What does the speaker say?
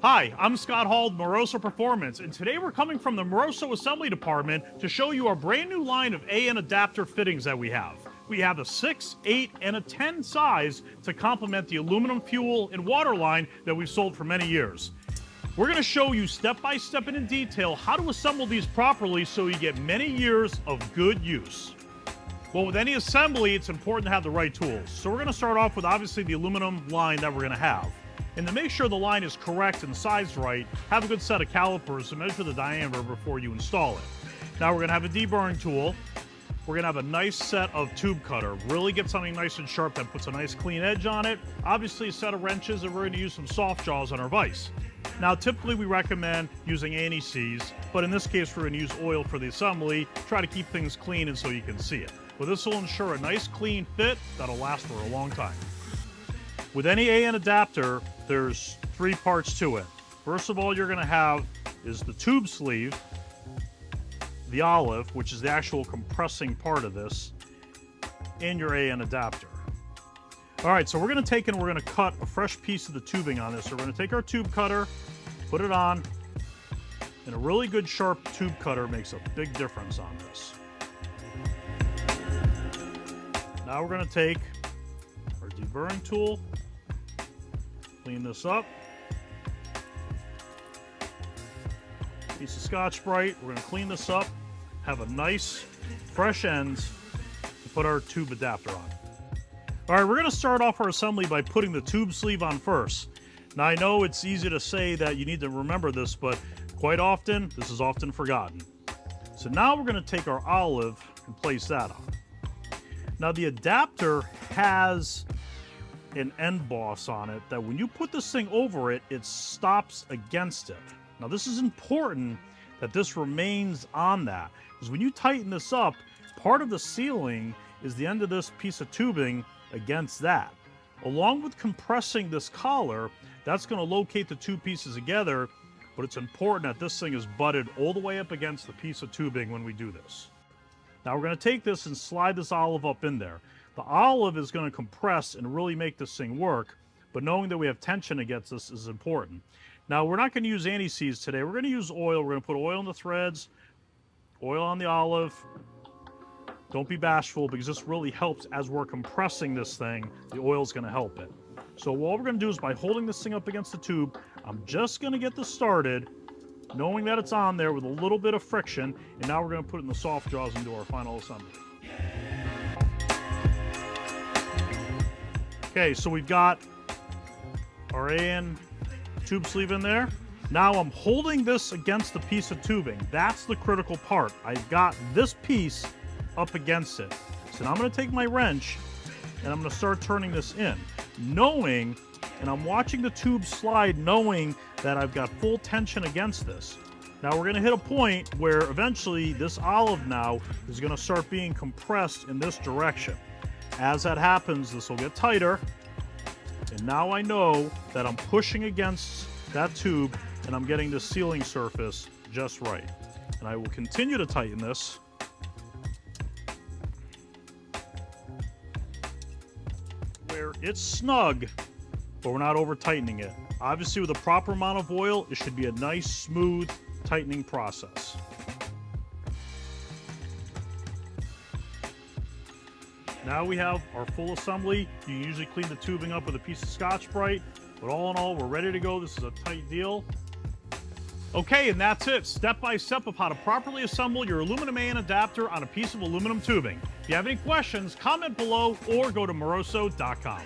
Hi, I'm Scott Hall, Moroso Performance, and today we're coming from the Moroso Assembly Department to show you our brand new line of AN adapter fittings that we have. We have a 6, 8, and a 10 size to complement the aluminum fuel and water line that we've sold for many years. We're going to show you step by step and in detail how to assemble these properly so you get many years of good use. Well, with any assembly, it's important to have the right tools. So we're going to start off with obviously the aluminum line that we're going to have. And to make sure the line is correct and sized right, have a good set of calipers to measure the diameter before you install it. Now we're going to have a deburring tool. We're going to have a nice set of tube cutter. Really get something nice and sharp that puts a nice clean edge on it. Obviously a set of wrenches, and we're going to use some soft jaws on our vise. Now typically we recommend using anti-seize, but in this case we're going to use oil for the assembly. Try to keep things clean and so you can see it. But this will ensure a nice clean fit that'll last for a long time. With any AN adapter, there's 3 parts to it. First of all, you're going to have is the tube sleeve, the olive, which is the actual compressing part of this, and your AN adapter. All right, so we're going to take and we're going to cut a fresh piece of the tubing on this. So we're going to take our tube cutter, put it on, and a really good sharp tube cutter makes a big difference on this. Now we're going to take our deburring tool, clean this up. Piece of Scotch-Brite. We're going to clean this up, have a nice fresh end to put our tube adapter on. All right, we're going to start off our assembly by putting the tube sleeve on first. Now I know it's easy to say that you need to remember this, but quite often, this is often forgotten. So now we're going to take our olive and place that on. Now the adapter has an end boss on it that when you put this thing over it, it stops against it. Now this is important that this remains on that, because when you tighten this up, part of the sealing is the end of this piece of tubing against that. Along with compressing this collar, that's going to locate the two pieces together, but it's important that this thing is butted all the way up against the piece of tubing when we do this. Now we're going to take this and slide this olive up in there. The olive is going to compress and really make this thing work, but knowing that we have tension against this is important. Now we're not going to use anti-seize today. We're going to use oil. We're going to put oil in the threads, oil on the olive. Don't be bashful, because this really helps as we're compressing this thing. The oil is going to help it. So what we're going to do is by holding this thing up against the tube, I'm just going to get this started, knowing that it's on there with a little bit of friction, and now we're going to put it in the soft jaws and do our final assembly. Okay, so we've got our AN tube sleeve in there. Now I'm holding this against the piece of tubing. That's the critical part. I've got this piece up against it. So now I'm going to take my wrench and I'm going to start turning this in, knowing, and I'm watching the tube slide, knowing that I've got full tension against this. Now we're going to hit a point where eventually this olive now is going to start being compressed in this direction. As that happens, this will get tighter, and now I know that I'm pushing against that tube and I'm getting the sealing surface just right. And I will continue to tighten this where it's snug, but we're not over tightening it. Obviously with the proper amount of oil, it should be a nice smooth tightening process. Now we have our full assembly. You can usually clean the tubing up with a piece of Scotch-Brite, but all in all, we're ready to go. This is a tight deal. Okay, and that's it. Step by step of how to properly assemble your aluminum AN adapter on a piece of aluminum tubing. If you have any questions, comment below or go to moroso.com.